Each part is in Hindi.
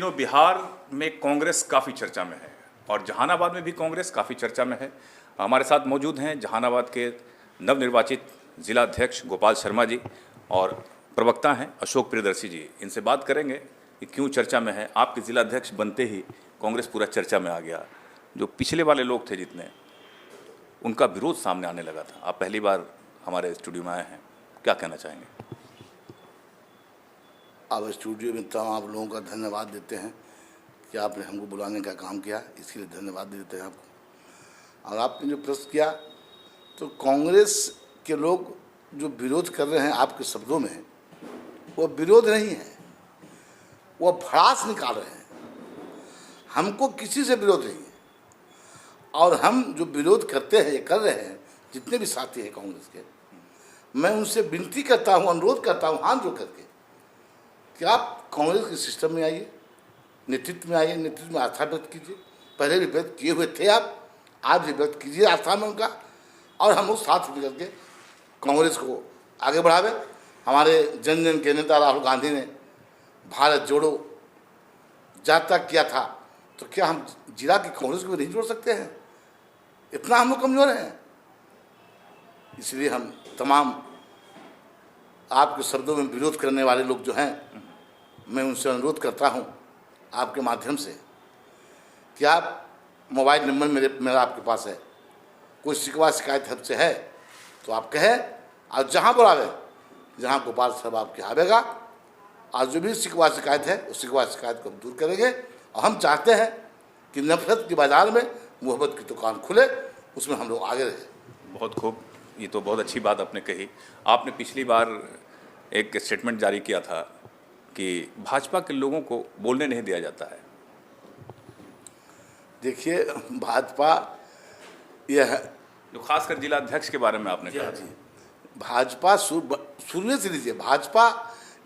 दिनों बिहार में कांग्रेस काफ़ी चर्चा में है और जहानाबाद में भी कांग्रेस काफ़ी चर्चा में है। हमारे साथ मौजूद हैं जहानाबाद के नवनिर्वाचित जिलाध्यक्ष गोपाल शर्मा जी और प्रवक्ता हैं अशोक प्रियदर्शी जी। इनसे बात करेंगे कि क्यों चर्चा में है। आपके जिलाध्यक्ष बनते ही कांग्रेस पूरा चर्चा में आ गया। जो पिछले वाले लोग थे जितने, उनका विरोध सामने आने लगा था। आप पहली बार हमारे स्टूडियो में आए हैं, क्या कहना चाहेंगे? आप स्टूडियो में तमाम आप लोगों का धन्यवाद देते हैं कि आपने हमको बुलाने का काम किया, इसके लिए धन्यवाद देते हैं आपको। और आपने जो प्रश्न किया, तो कांग्रेस के लोग जो विरोध कर रहे हैं आपके शब्दों में, वो विरोध नहीं है, वो भड़ास निकाल रहे हैं। हमको किसी से विरोध नहीं है और हम जो विरोध करते हैं, कर रहे हैं, जितने भी साथी हैं कांग्रेस के, मैं उनसे विनती करता हूँ, अनुरोध करता हूँ हाथ जोड़ करके कि आप कांग्रेस के सिस्टम में आइए, नेतृत्व में आइए, नेतृत्व में आस्था व्यक्त कीजिए। पहले भी व्यक्त किए हुए थे आप, आज भी व्यक्त कीजिए आस्था में उनका, और हम लोग साथ मिलकर के कांग्रेस को आगे बढ़ावे। हमारे जन जन के नेता राहुल गांधी ने भारत जोड़ो यात्रा किया था, तो क्या हम जिला की कांग्रेस को नहीं जोड़ सकते हैं? इतना हम लोग कमजोर हैं। इसलिए हम तमाम आपके शब्दों में विरोध करने वाले लोग जो हैं, मैं उनसे अनुरोध करता हूं आपके माध्यम से कि आप मोबाइल नंबर मेरा आपके पास है, कोई शिकवा शिकायत हमसे है तो आप कहें, और जहां बुलावे, जहां गोपाल साहब आपके आवेगा, और जो भी शिकवा शिकायत है उस शिकवा शिकायत को हम दूर करेंगे। और हम चाहते हैं कि नफरत के बाजार में मोहब्बत की दुकान खुले, उसमें हम लोग आगे रहें। बहुत खूब, ये तो बहुत अच्छी बात आपने कही। आपने पिछली बार एक स्टेटमेंट जारी किया था कि भाजपा के लोगों को बोलने नहीं दिया जाता है। देखिए, भाजपा यह जो खासकर जिलाध्यक्ष के बारे में आपने कहा जी, भाजपा शुरू से लीजिए, भाजपा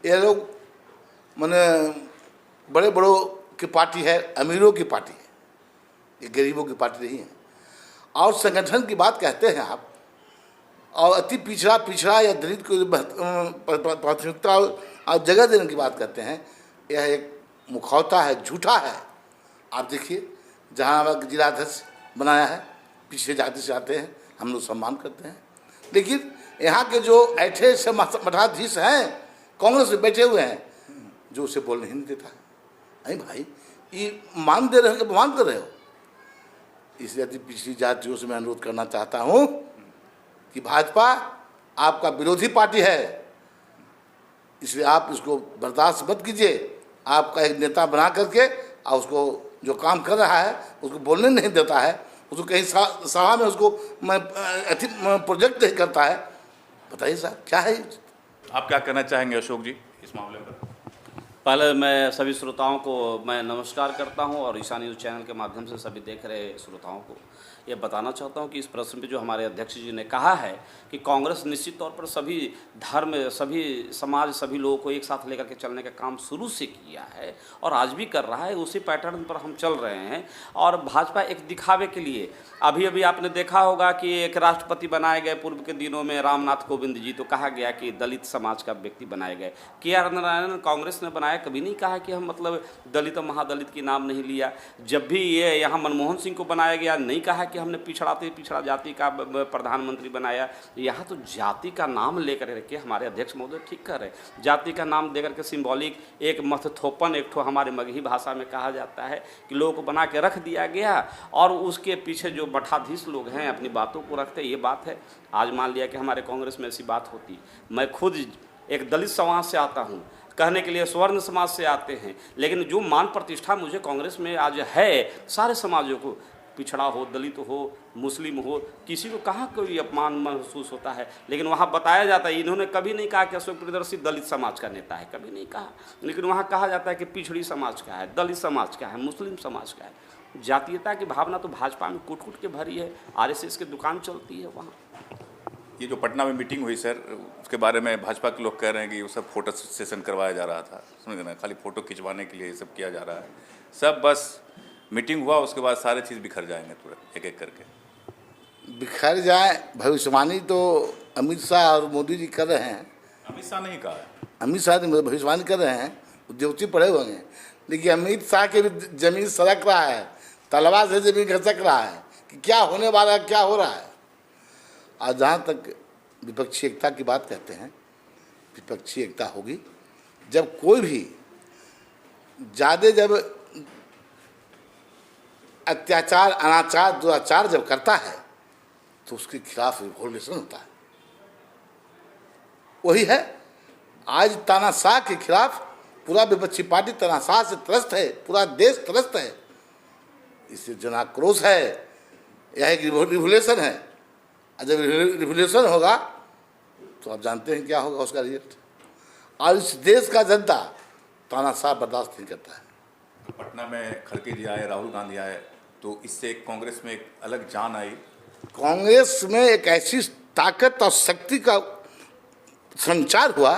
ये लोग माने बड़े बड़ों की पार्टी है, अमीरों की पार्टी है, ये गरीबों की पार्टी नहीं है। और संगठन की बात कहते हैं आप, और अति पिछड़ा या दलित को प्राथमिकता और जगह देने की बात करते हैं, यह एक मुखौटा है, झूठा है। आप देखिए, जहाँ जिलाध्यक्ष बनाया है, पिछले जाति से आते हैं, हम लोग सम्मान करते हैं। लेकिन यहाँ के जो ऐठे से मठाधीश हैं, कांग्रेस में बैठे हुए हैं, जो उसे बोलने ही नहीं देता है। अरे भाई, ये मान दे रहे हो कि अपमान कर रहे हो? इसलिए पिछली जातियों से मैं अनुरोध करना चाहता हूँ कि भाजपा आपका विरोधी पार्टी है, इसलिए आप इसको बर्दाश्त मत कीजिए। आपका एक नेता बना करके और उसको जो काम कर रहा है उसको बोलने नहीं देता है, उसको कहीं सभा में उसको प्रोजेक्ट नहीं करता है। बताइए साहब, क्या है? आप क्या कहना चाहेंगे अशोक जी इस मामले में? पहले मैं सभी श्रोताओं को मैं नमस्कार करता हूं और ईशान न्यूज़ चैनल के माध्यम से सभी देख रहे श्रोताओं को ये बताना चाहता हूं कि इस प्रश्न पे जो हमारे अध्यक्ष जी ने कहा है कि कांग्रेस निश्चित तौर पर सभी धर्म, सभी समाज, सभी लोगों को एक साथ लेकर के चलने का काम शुरू से किया है और आज भी कर रहा है। उसी पैटर्न पर हम चल रहे हैं। और भाजपा एक दिखावे के लिए, अभी अभी आपने देखा होगा कि एक राष्ट्रपति बनाए गए पूर्व के दिनों में रामनाथ कोविंद जी, तो कहा गया कि दलित समाज का व्यक्ति बनाए गए। के.आर. नारायण कांग्रेस ने बनाया, कभी नहीं कहा कि हम मतलब दलित और महादलित की नाम नहीं लिया। जब भी ये यहाँ मनमोहन सिंह को बनाया गया, नहीं कहा कि हमने पिछड़ा जाति का प्रधानमंत्री बनाया। यहाँ तो जाति का नाम लेकर के हमारे अध्यक्ष महोदय ठीक कर रहे। जाति का नाम देकर के सिंबॉलिक एक मथथोपन, एक ठो हमारे मगही भाषा में कहा जाता है कि लोगों को बना के रख दिया गया और उसके पीछे जो मठाधीश लोग हैं अपनी बातों को रखते। ये बात है। आज मान लिया कि हमारे कांग्रेस में ऐसी बात होती, मैं खुद एक दलित समाज से आता हूँ, कहने के लिए स्वर्ण समाज से आते हैं, लेकिन जो मान प्रतिष्ठा मुझे कांग्रेस में आज है, सारे समाजों को, पिछड़ा हो, दलित हो, मुस्लिम हो, किसी को कहाँ कोई अपमान महसूस होता है। लेकिन वहाँ बताया जाता है, इन्होंने कभी नहीं कहा कि अशोक प्रियदर्शी दलित समाज का नेता है, कभी नहीं कहा। लेकिन वहाँ कहा जाता है कि पिछड़ी समाज का है, दलित समाज का है, मुस्लिम समाज का है। जातीयता की भावना तो भाजपा में कूट कूट के भरी है। आरएसएस की दुकान चलती है वहाँ। ये जो पटना में मीटिंग हुई सर, उसके बारे में भाजपा के लोग कह रहे हैं कि वो सब फोटो सेशन करवाया जा रहा था। समझ ना, खाली फोटो खिंचवाने के लिए ये सब किया जा रहा है। सब बस मीटिंग हुआ, उसके बाद सारे चीज़ बिखर जाएंगे तुरंत, एक एक करके बिखर जाए। भविष्यवाणी तो अमित शाह और मोदी जी कर रहे हैं। अमित शाह नहीं कहा है, अमित शाह भविष्यवाणी कर रहे हैं, ज्योति पढ़े हुए हैं। लेकिन अमित शाह की भी जमीन सरक रहा है, तलवार से जमीन खसक रहा है कि क्या होने वाला है, क्या हो रहा है। और जहाँ तक विपक्षी एकता की बात कहते हैं, विपक्षी एकता होगी जब कोई भी ज़्यादा जब अत्याचार, अनाचार, दुराचार जब करता है तो उसके खिलाफ रिवॉल्यूशन होता है। वही है आज तानाशाह के खिलाफ पूरा विपक्षी पार्टी तानाशाह से त्रस्त है, पूरा देश त्रस्त है, इससे जनाक्रोश है, यह एक रिवॉल्यूशन है। और जब रिवॉल्यूशन होगा तो आप जानते हैं क्या होगा उसका रिजल्ट। और इस देश का जनता तानाशाह बर्दाश्त नहीं करता है। पटना में खड़गे जी आए, राहुल गांधी आए, तो इससे कांग्रेस में एक अलग जान आई। कांग्रेस में एक ऐसी ताकत और शक्ति का संचार हुआ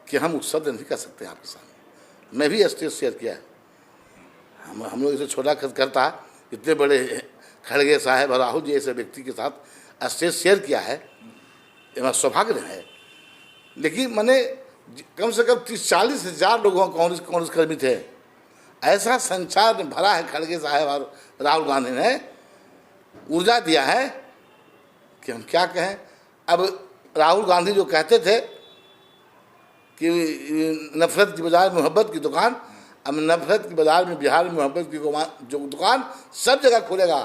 कि हम उस शब्द नहीं कर सकते आपके सामने। मैं भी स्टेज शेयर किया है, हम लोग इसे छोटा करता, इतने बड़े खड़गे साहब और राहुल जी ऐसे व्यक्ति के साथ स्टेज शेयर किया है, ये मेरा सौभाग्य है। लेकिन मैंने कम से कम 30-40 हज़ार लोगों कांग्रेस कर्मी थे, ऐसा संचार भरा है खड़गे साहब और राहुल गांधी ने, ऊर्जा दिया है कि हम क्या कहें। अब राहुल गांधी जो कहते थे कि नफरत की बाजार में मोहब्बत की दुकान, अब नफरत की बाजार में बिहार में मोहब्बत की जो दुकान सब जगह खुलेगा,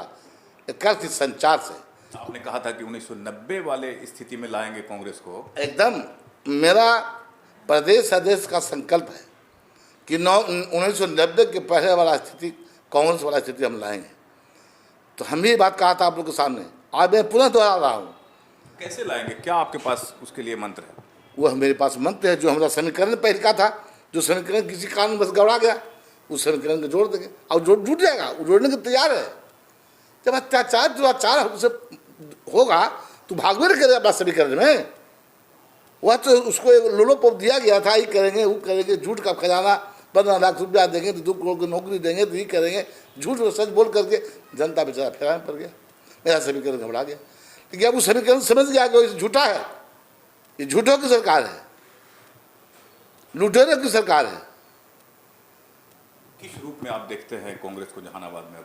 एक संचार से। आपने कहा था कि 1990 वाले स्थिति में लाएंगे कांग्रेस को। एकदम मेरा प्रदेश अध्यक्ष का संकल्प है कि 1990 के पहले वाला स्थिति, कांग्रेस वाला स्थिति हम लाएंगे। तो हम ये बात कहा था आप लोग के सामने, आज मैं पुनः दोहरा रहा हूँ। कैसे लाएंगे, क्या आपके पास उसके लिए मंत्र है? वह मेरे पास मंत्र है जो हमारा समीकरण पहले का था, जो समीकरण किसी कारण बस गड़बड़ा गया, उस समीकरण को जोड़ देंगे और जुट जाएगा, वो जोड़ने के तैयार है। जब अत्याचार दुराचार हमसे होगा तो भागवे न करेगा अपना समीकरण में। वह तो उसको एक लोलोपोप दिया गया था, ये करेंगे वो करेंगे, झूठ का खजाना 15 लाख रुपया देंगे तो 2 करोड़ की नौकरी देंगे तो ये करेंगे, झूठ और सच बोल करके जनता बेचारा फेरा में पड़ गया, मेरा समीकरण घबरा गया। लेकिन अब वो समीकरण समझ गया कि ये झूठा है, ये झूठों की सरकार है, लुटेरों की सरकार है। किस रूप में आप देखते हैं कांग्रेस को जहानाबाद में?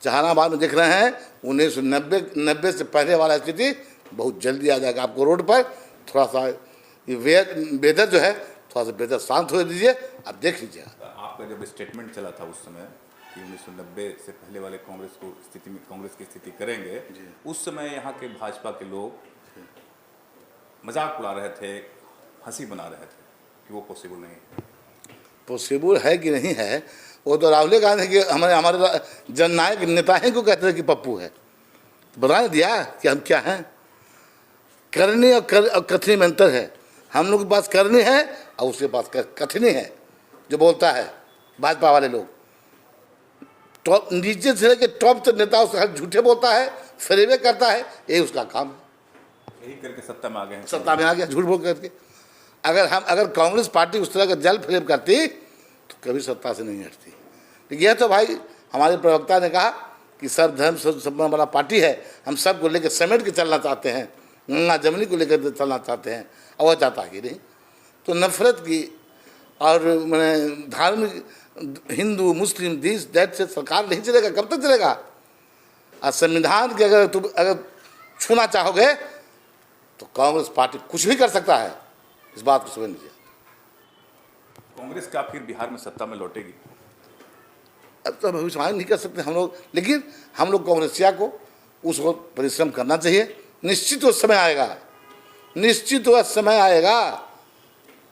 जहानाबाद में देख रहे हैं 1990 से पहले वाला स्थिति बहुत जल्दी आ जाएगा आपको रोड पर। थोड़ा सा ये वेदर जो है थोड़ा सा वेदर शांत हो दीजिए, आप देख लीजिएगा। आपका जब स्टेटमेंट चला था उस समय कि 1990 से पहले वाले कांग्रेस को स्थिति में कांग्रेस की स्थिति करेंगे, उस समय यहाँ के भाजपा के लोग मजाक उड़ा रहे थे, हंसी बना रहे थे कि वो पॉसिबल नहीं है। पॉसिबल है कि नहीं है वो तो राहुल गांधी के हमारे जननायक नेता हैं को कहते थे कि पप्पू है। बता दिया कि हम क्या हैं। करनी और कथनी में अंतर है। हम लोग के पास करनी है और उसके पास कथनी है। जो बोलता है भाजपा वाले लोग, टॉप नीचे से लेकर टॉप तक नेता उसका झूठे बोलता है, फरेबे करता है, यही उसका काम है। यही करके सत्ता में आ गए हैं। सत्ता में आ गया झूठ बोल करके। अगर कांग्रेस पार्टी उस तरह का जल फरेब करती तो कभी सत्ता से नहीं हटती। लेकिन यह तो भाई हमारे प्रवक्ता ने कहा कि सब धर्म सब वाला पार्टी है, हम सबको लेकर समेट के चलना चाहते हैं, गंगा जमनी को लेकर चलना चाहते हैं, और वह चाहता कि नहीं। तो नफरत की और मैंने धार्मिक हिंदू मुस्लिम दिस दैट से सरकार नहीं चलेगा। कब तक चलेगा? और संविधान के अगर तुम छूना चाहोगे तो कांग्रेस पार्टी कुछ भी कर सकता है, इस बात को समझ लीजिए। कांग्रेस क्या फिर बिहार में सत्ता में लौटेगी? अब तो भविष्यवाणी नहीं कर सकते हम लोग, लेकिन हम लोग कांग्रेसिया को उस वक्त परिश्रम करना चाहिए। निश्चित वो समय आएगा, निश्चित वह समय आएगा।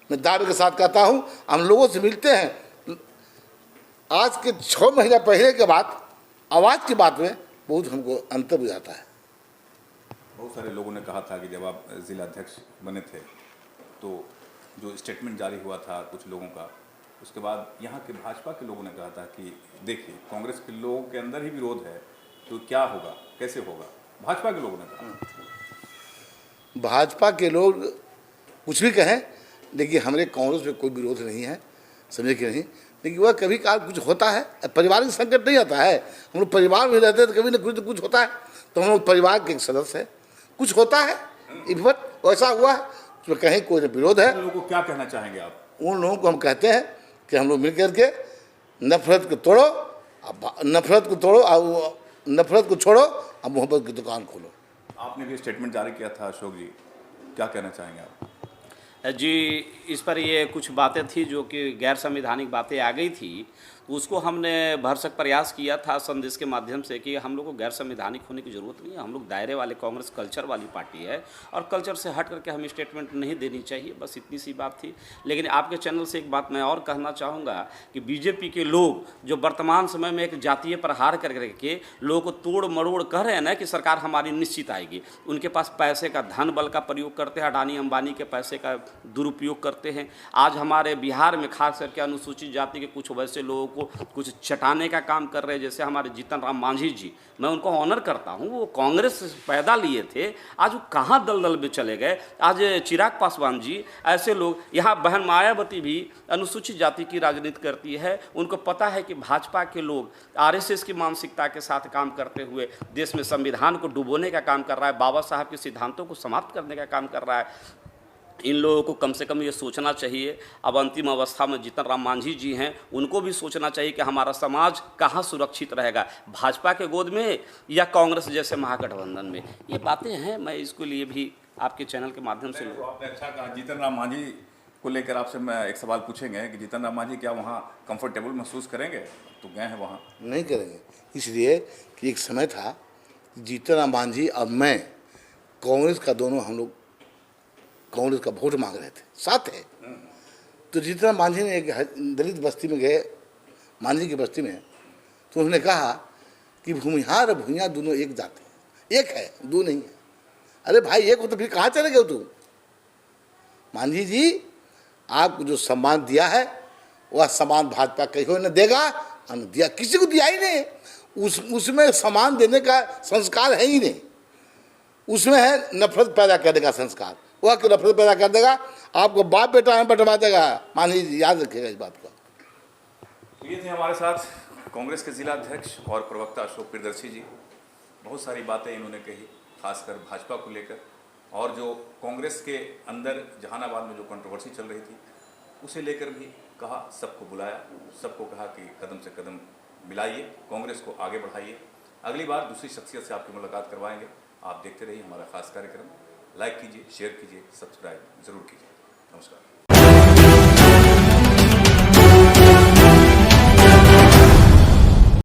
मैं दावे के साथ कहता हूँ, हम लोगों से मिलते हैं आज के 6 महीना पहले के बाद आवाज़ की बात में बहुत हमको अंतर बुझाता है। बहुत सारे लोगों ने कहा था कि जब आप जिला अध्यक्ष बने थे तो जो स्टेटमेंट जारी हुआ था कुछ लोगों का, उसके बाद यहाँ के भाजपा के लोगों ने कहा था कि देखिए कांग्रेस के लोगों के अंदर ही विरोध है तो क्या होगा, कैसे होगा। भाजपा के लोगों ने कहा। भाजपा के लोग कुछ भी कहें, लेकिन हमारे कांग्रेस में कोई विरोध नहीं है, समझे कि नहीं। लेकिन वह कभी काल कुछ होता है, पारिवारिक संकट नहीं आता है। हम लोग परिवार में रहते हैं तो कभी न कुछ होता है, तो हम लोग परिवार के एक सदस्य हैं, कुछ होता है। इनफैक्ट ऐसा हुआ है तो कहीं कोई विरोध है। उन लोगों को क्या कहना चाहेंगे आप? उन लोगों को हम कहते हैं कि हम लोग मिल करके नफरत को तोड़ो, नफरत को तोड़ो, नफरत को छोड़ो, अब मोहब्बत की दुकान खोलो। आपने भी स्टेटमेंट जारी किया था अशोक जी, क्या कहना चाहेंगे आप? जी, इस पर ये कुछ बातें थी जो कि गैर संवैधानिक बातें आ गई थी, उसको हमने भरसक प्रयास किया था संदेश के माध्यम से कि हम लोग को गैर संवैधानिक होने की ज़रूरत नहीं है। हम लोग दायरे वाले, कांग्रेस कल्चर वाली पार्टी है और कल्चर से हट करके हमें स्टेटमेंट नहीं देनी चाहिए, बस इतनी सी बात थी। लेकिन आपके चैनल से एक बात मैं और कहना चाहूँगा कि बीजेपी के लोग जो वर्तमान समय में एक जातीय प्रहार करके लोगों को तोड़ मरोड़ कह रहे हैं ना कि सरकार हमारी निश्चित आएगी, उनके पास पैसे का धन बल का प्रयोग करते हैं, अडानी अंबानी के पैसे का दुरुपयोग करते हैं। आज हमारे बिहार में खास करके अनुसूचित जाति के कुछ वैसे लोगों को कुछ चटाने का काम कर रहे हैं, जैसे हमारे जीतन राम मांझी जी, मैं उनको ऑनर करता हूं, वो कांग्रेस से पैदा लिए थे, आज वो कहाँ दलदल में चले गए। आज चिराग पासवान जी, ऐसे लोग, यहाँ बहन मायावती भी अनुसूचित जाति की राजनीति करती है, उनको पता है कि भाजपा के लोग आरएसएस की मानसिकता के साथ काम करते हुए देश में संविधान को डुबोने का काम कर रहा है, बाबा साहब के सिद्धांतों को समाप्त करने का काम कर रहा है। इन लोगों को कम से कम ये सोचना चाहिए। अब अंतिम अवस्था में जीतन राम मांझी जी हैं, उनको भी सोचना चाहिए कि हमारा समाज कहाँ सुरक्षित रहेगा, भाजपा के गोद में या कांग्रेस जैसे महागठबंधन में। ये बातें हैं, मैं इसके लिए भी आपके चैनल के माध्यम से। तो आपने अच्छा कहा, जीतन राम मांझी को लेकर आपसे मैं एक सवाल पूछेंगे कि जीतन राम मांझी क्या वहाँ कंफर्टेबल महसूस करेंगे? तो गए हैं वहाँ? नहीं करेंगे, इसलिए कि एक समय था जीतन राम मांझी और मैं कांग्रेस का, दोनों हम लोग कांग्रेस का वोट मांग रहे थे, साथ है। तो जीतन राम मांझी ने एक दलित बस्ती में गए, मांझी की बस्ती में, तो उन्होंने कहा कि भूमिहार और भूमिया दोनों एक जाते हैं, एक है, दो नहीं है। अरे भाई एक हो तो फिर कहाँ चले गए तुम? मांझी जी, आपको जो सम्मान दिया है वह सम्मान भाजपा कहीं न देगा और न दिया, किसी को दिया ही नहीं। उसमें सम्मान देने का संस्कार है ही नहीं, उसमें है नफरत पैदा करने का संस्कार। वह नफरत पैदा कर देगा, आपको बाप बेटा में बंटवा देगा। मांझी जी याद रखिएगा इस बात को। ये थे हमारे साथ कांग्रेस के जिला अध्यक्ष और प्रवक्ता अशोक प्रियदर्शी जी। बहुत सारी बातें इन्होंने कही, खासकर भाजपा को लेकर, और जो कांग्रेस के अंदर जहानाबाद में जो कंट्रोवर्सी चल रही थी उसे लेकर भी कहा। सबको बुलाया, सबको कहा कि कदम से कदम मिलाइए, कांग्रेस को आगे बढ़ाइए। अगली बार दूसरी शख्सियत से आपकी मुलाकात करवाएंगे। आप देखते रहिए हमारा खास कार्यक्रम। लाइक कीजिए, शेयर कीजिए, सब्सक्राइब जरूर कीजिए। नमस्कार।